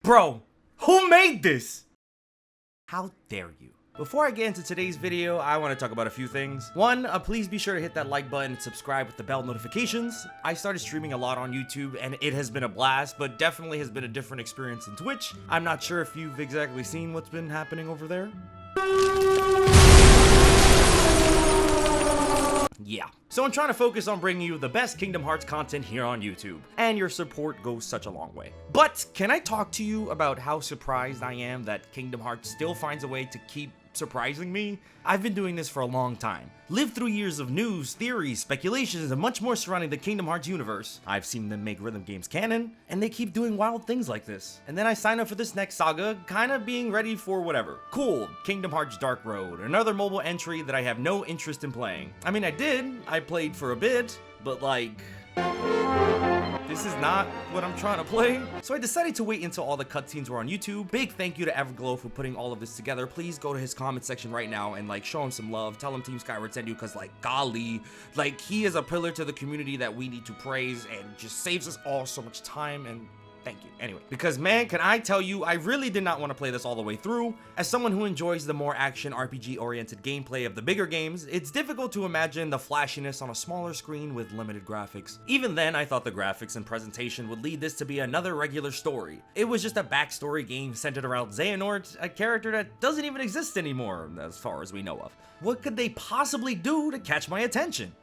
Bro, who made this? How dare you? Before I get into today's video, I want to talk about a few things. One, please be sure to hit that like button and subscribe with the bell notifications. I started streaming a lot on YouTube and it has been a blast, but definitely has been a different experience than Twitch. I'm not sure if you've exactly seen what's been happening over there. Yeah. So I'm trying to focus on bringing you the best Kingdom Hearts content here on YouTube, and your support goes such a long way. But can I talk to you about how surprised I am that Kingdom Hearts still finds a way to keep surprising me? I've been doing this for a long time. Lived through years of news, theories, speculations, and much more surrounding the Kingdom Hearts universe. I've seen them make rhythm games canon, and they keep doing wild things like this. And then I sign up for this next saga, kinda being ready for whatever. Cool, Kingdom Hearts Dark Road, another mobile entry that I have no interest in playing. I mean, I played for a bit, but like, this is not what I'm trying to play. So I decided to wait until all the cutscenes were on YouTube. Big thank you to Everglow for putting all of this together. Please go to his comment section right now and like show him some love. Tell him Team Skyward sent you, because like golly, like he is a pillar to the community that we need to praise and just saves us all so much time, and thank you. Anyway, because man, can I tell you, I really did not want to play this all the way through. As someone who enjoys the more action RPG oriented gameplay of the bigger games, it's difficult to imagine the flashiness on a smaller screen with limited graphics. Even then, I thought the graphics and presentation would lead this to be another regular story. It was just a backstory game centered around Xehanort, a character that doesn't even exist anymore, as far as we know of. What could they possibly do to catch my attention?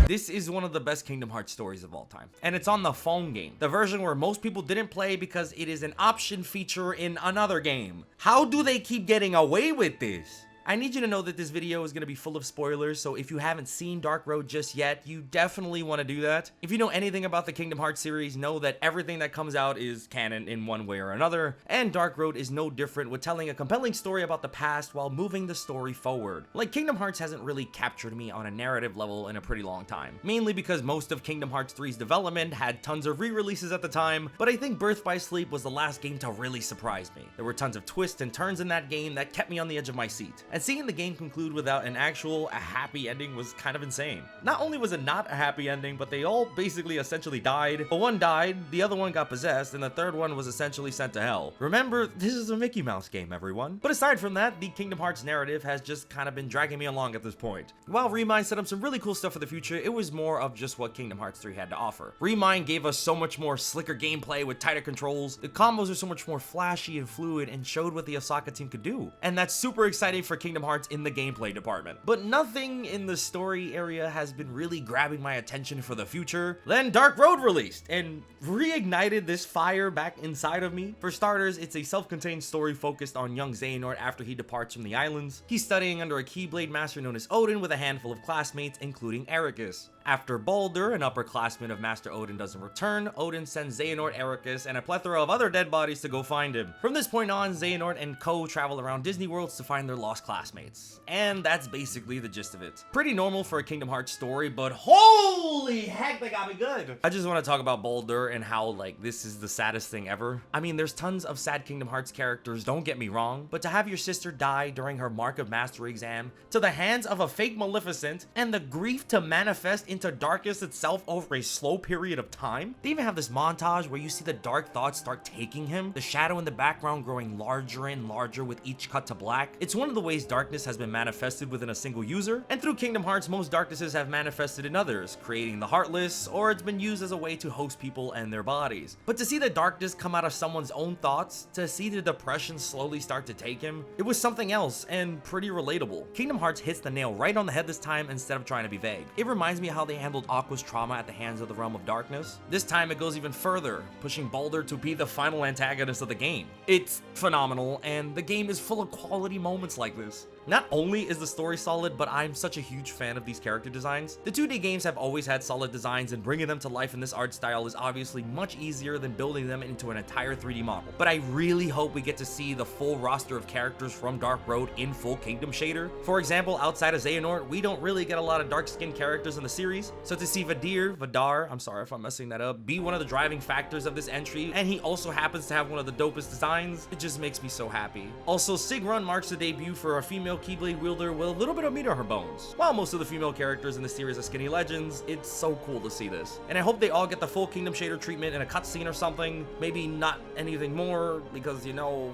This is one of the best Kingdom Hearts stories of all time, and it's on the phone game, the version where most people didn't play because it is an option feature in another game. How do they keep getting away with this? I need you to know that this video is going to be full of spoilers, so if you haven't seen Dark Road just yet, you definitely want to do that. If you know anything about the Kingdom Hearts series, know that everything that comes out is canon in one way or another, and Dark Road is no different, with telling a compelling story about the past while moving the story forward. Like, Kingdom Hearts hasn't really captured me on a narrative level in a pretty long time, mainly because most of Kingdom Hearts 3's development had tons of re-releases at the time, but I think Birth by Sleep was the last game to really surprise me. There were tons of twists and turns in that game that kept me on the edge of my seat. And seeing the game conclude without an actual happy ending was kind of insane. Not only was it not a happy ending, but they all basically essentially died. But one died, the other one got possessed, and the third one was essentially sent to hell. Remember, this is a Mickey Mouse game, everyone. But aside from that, the Kingdom Hearts narrative has just kind of been dragging me along at this point. While Remind set up some really cool stuff for the future, it was more of just what Kingdom Hearts 3 had to offer. Remind gave us so much more slicker gameplay with tighter controls. The combos are so much more flashy and fluid, and showed what the Osaka team could do. And that's super exciting for Kingdom Hearts in the gameplay department. But nothing in the story area has been really grabbing my attention for the future. Then Dark Road released and reignited this fire back inside of me. For starters, it's a self-contained story focused on young Xehanort after he departs from the islands. He's studying under a Keyblade master known as Odin with a handful of classmates, including Ericus. After Baldur, an upperclassman of Master Odin, doesn't return, Odin sends Xehanort, Ericus, and a plethora of other dead bodies to go find him. From this point on, Xehanort and Co travel around Disney Worlds to find their lost classmates. And that's basically the gist of it. Pretty normal for a Kingdom Hearts story, but holy heck, they got me good. I just want to talk about Baldur and how, like, this is the saddest thing ever. I mean, there's tons of sad Kingdom Hearts characters, don't get me wrong, but to have your sister die during her Mark of Mastery exam, to the hands of a fake Maleficent, and the grief to manifest into darkness itself over a slow period of time. They even have this montage where you see the dark thoughts start taking him, the shadow in the background growing larger and larger with each cut to black. It's one of the ways darkness has been manifested within a single user, and through Kingdom Hearts, most darknesses have manifested in others, creating the Heartless, or it's been used as a way to host people and their bodies. But to see the darkness come out of someone's own thoughts, to see the depression slowly start to take him, it was something else and pretty relatable. Kingdom Hearts hits the nail right on the head this time instead of trying to be vague. It reminds me of how they handled Aqua's trauma at the hands of the Realm of Darkness. This time it goes even further, pushing Baldur to be the final antagonist of the game. It's phenomenal, and the game is full of quality moments like this. Not only is the story solid, but I'm such a huge fan of these character designs. The 2D games have always had solid designs, and bringing them to life in this art style is obviously much easier than building them into an entire 3D model. But I really hope we get to see the full roster of characters from Dark Road in full Kingdom shader. For example, outside of Xehanort, we don't really get a lot of dark-skinned characters in the series, so to see Vidar, I'm sorry if I'm messing that up, be one of the driving factors of this entry, and he also happens to have one of the dopest designs, it just makes me so happy. Also, Sigrun marks the debut for a female female Keyblade wielder with a little bit of meat on her bones. While most of the female characters in the series are skinny legends, it's so cool to see this. And I hope they all get the full Kingdom Shader treatment in a cutscene or something. Maybe not anything more, because, you know,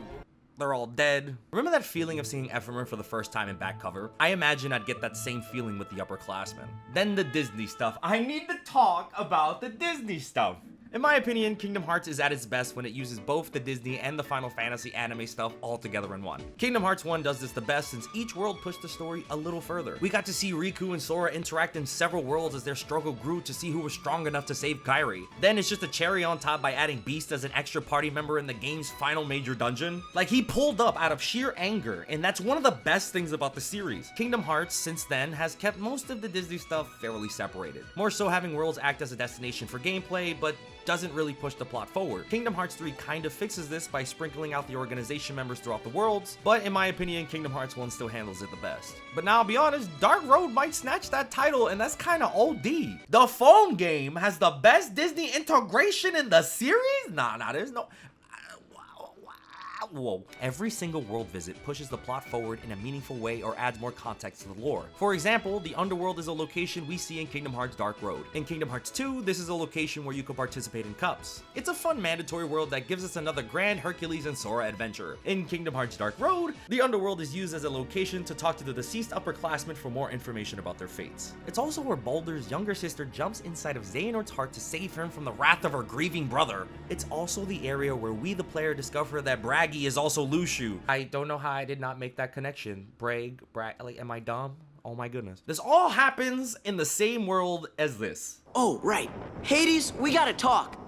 they're all dead. Remember that feeling of seeing Ephemer for the first time in back cover? I imagine I'd get that same feeling with the upperclassmen. Then the Disney stuff. I need to talk about the Disney stuff. In my opinion, Kingdom Hearts is at its best when it uses both the Disney and the Final Fantasy anime stuff all together in one. Kingdom Hearts 1 does this the best since each world pushed the story a little further. We got to see Riku and Sora interact in several worlds as their struggle grew to see who was strong enough to save Kairi. Then it's just a cherry on top by adding Beast as an extra party member in the game's final major dungeon. Like, he pulled up out of sheer anger, and that's one of the best things about the series. Kingdom Hearts, since then, has kept most of the Disney stuff fairly separated. More so having worlds act as a destination for gameplay, but doesn't really push the plot forward. Kingdom Hearts 3 kind of fixes this by sprinkling out the organization members throughout the worlds, but in my opinion, Kingdom Hearts 1 still handles it the best. But now I'll be honest, Dark Road might snatch that title, and that's kind of OD. The phone game has the best Disney integration in the series? Nah, there's no... Whoa. Every single world visit pushes the plot forward in a meaningful way or adds more context to the lore. For example, the Underworld is a location we see in Kingdom Hearts Dark Road. In Kingdom Hearts 2, this is a location where you can participate in cups. It's a fun mandatory world that gives us another grand Hercules and Sora adventure. In Kingdom Hearts Dark Road, the Underworld is used as a location to talk to the deceased upperclassmen for more information about their fates. It's also where Balder's younger sister jumps inside of Xehanort's heart to save him from the wrath of her grieving brother. It's also the area where we, the player, discover that Braggy is also Lushu. I don't know how I did not make that connection. Brag, like, am I dumb? Oh my goodness. This all happens in the same world as this. Oh, right. Hades, we gotta talk.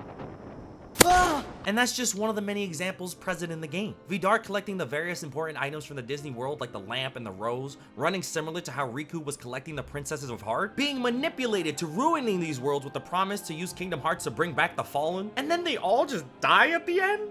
And that's just one of the many examples present in the game. Vidar collecting the various important items from the Disney world like the lamp and the rose, running similar to how Riku was collecting the Princesses of Heart, being manipulated to ruining these worlds with the promise to use Kingdom Hearts to bring back the Fallen, and then they all just die at the end?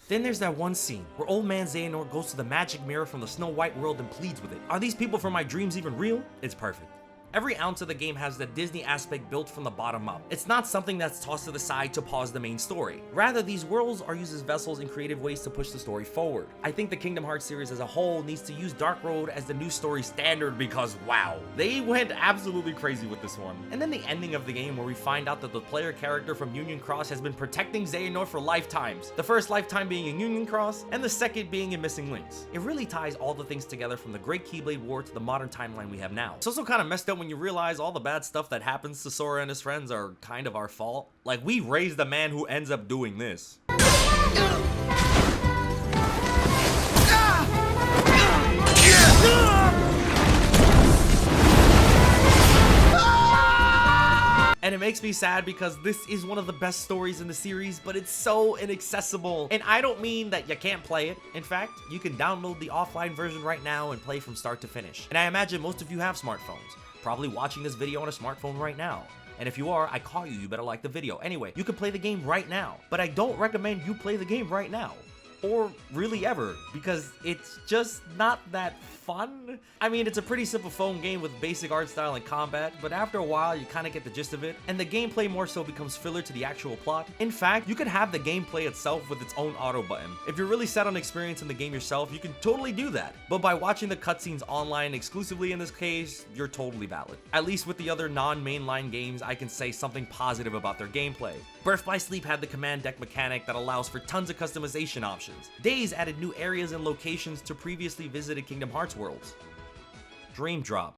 Then there's that one scene where old man Xehanort goes to the magic mirror from the Snow White world and pleads with it. Are these people from my dreams even real? It's perfect. Every ounce of the game has the Disney aspect built from the bottom up. It's not something that's tossed to the side to pause the main story. Rather, these worlds are used as vessels in creative ways to push the story forward. I think the Kingdom Hearts series as a whole needs to use Dark Road as the new story standard because wow, they went absolutely crazy with this one. And then the ending of the game where we find out that the player character from Union Cross has been protecting Xehanort for lifetimes. The first lifetime being in Union Cross and the second being in Missing Links. It really ties all the things together from the Great Keyblade War to the modern timeline we have now. It's also kind of messed up when you realize all the bad stuff that happens to Sora and his friends are kind of our fault. Like, we raised the man who ends up doing this. And it makes me sad because this is one of the best stories in the series, but it's so inaccessible. And I don't mean that you can't play it. In fact, you can download the offline version right now and play from start to finish. And I imagine most of you have smartphones, probably watching this video on a smartphone right now. And if you are, I call you, you better like the video. Anyway, you can play the game right now, but I don't recommend you play the game right now. Or really ever, because it's just not that fun. I mean, it's a pretty simple phone game with basic art style and combat, but after a while, you kind of get the gist of it, and the gameplay more so becomes filler to the actual plot. In fact, you could have the gameplay itself with its own auto button. If you're really set on experiencing the game yourself, you can totally do that. But by watching the cutscenes online exclusively in this case, you're totally valid. At least with the other non-mainline games, I can say something positive about their gameplay. Birth by Sleep had the command deck mechanic that allows for tons of customization options. Days added new areas and locations to previously visited Kingdom Hearts worlds. Dream Drop.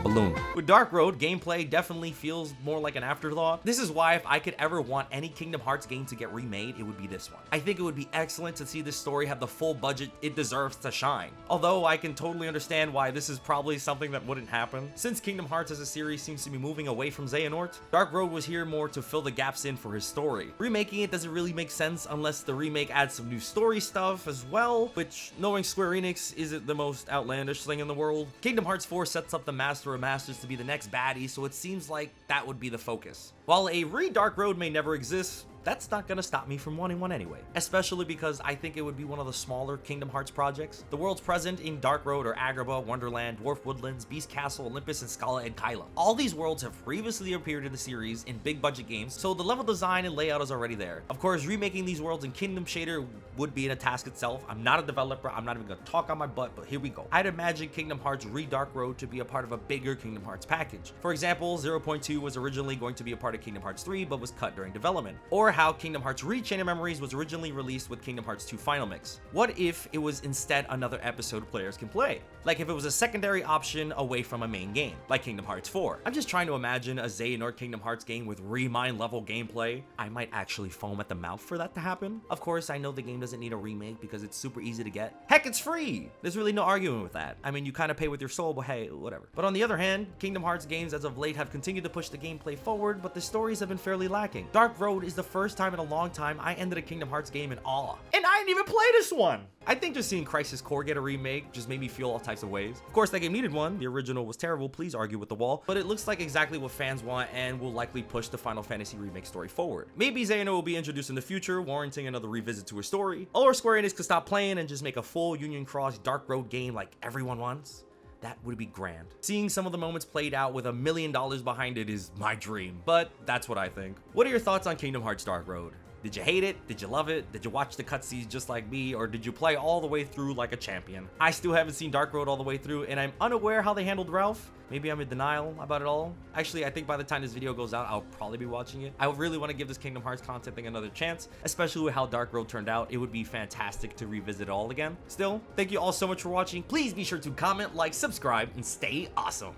Balloon. With Dark Road, gameplay definitely feels more like an afterthought. This is why if I could ever want any Kingdom Hearts game to get remade, it would be this one. I think it would be excellent to see this story have the full budget it deserves to shine. Although I can totally understand why this is probably something that wouldn't happen. Since Kingdom Hearts as a series seems to be moving away from Xehanort, Dark Road was here more to fill the gaps in for his story. Remaking it doesn't really make sense unless the remake adds some new story stuff as well, which, knowing Square Enix isn't the most outlandish thing in the world. Kingdom Hearts 4 sets up the Master of Masters to be the next baddie, so it seems like that would be the focus. While a re-Dark Road may never exist, that's not gonna stop me from wanting one anyway. Especially because I think it would be one of the smaller Kingdom Hearts projects. The worlds present in Dark Road are Agrabah, Wonderland, Dwarf Woodlands, Beast Castle, Olympus, and Scala and Kyla. All these worlds have previously appeared in the series in big budget games, so the level design and layout is already there. Of course, remaking these worlds in Kingdom Shader would be a task itself. I'm not a developer, I'm not even gonna talk on my butt, but here we go. I'd imagine Kingdom Hearts Dark Road to be a part of a bigger Kingdom Hearts package. For example, 0.2 was originally going to be a part of Kingdom Hearts 3, but was cut during development. Or how Kingdom Hearts Chain of Memories was originally released with Kingdom Hearts 2 Final Mix. What if it was instead another episode players can play? Like if it was a secondary option away from a main game, like Kingdom Hearts 4. I'm just trying to imagine a Xehanort Kingdom Hearts game with Remind level gameplay. I might actually foam at the mouth for that to happen. Of course, I know the game doesn't need a remake because it's super easy to get. Heck, it's free! There's really no arguing with that. I mean, you kind of pay with your soul, but hey, whatever. But on the other hand, Kingdom Hearts games as of late have continued to push the gameplay forward, but the stories have been fairly lacking. Dark Road is the first time in a long time I ended a Kingdom Hearts game in awe. And I didn't even play this one! I think just seeing Crisis Core get a remake just made me feel all types of ways. Of course, that game needed one. The original was terrible, please argue with the wall. But it looks like exactly what fans want and will likely push the Final Fantasy remake story forward. Maybe Xehanort will be introduced in the future, warranting another revisit to her story. Or Square Enix could stop playing and just make a full Union Cross Dark Road game like everyone wants. That would be grand. Seeing some of the moments played out with $1 million behind it is my dream, but that's what I think. What are your thoughts on Kingdom Hearts Dark Road? Did you hate it? Did you love it? Did you watch the cutscenes just like me? Or did you play all the way through like a champion? I still haven't seen Dark Road all the way through, and I'm unaware how they handled Ralph. Maybe I'm in denial about it all. Actually, I think by the time this video goes out, I'll probably be watching it. I really want to give this Kingdom Hearts content thing another chance, especially with how Dark Road turned out. It would be fantastic to revisit it all again. Still, thank you all so much for watching. Please be sure to comment, like, subscribe, and stay awesome.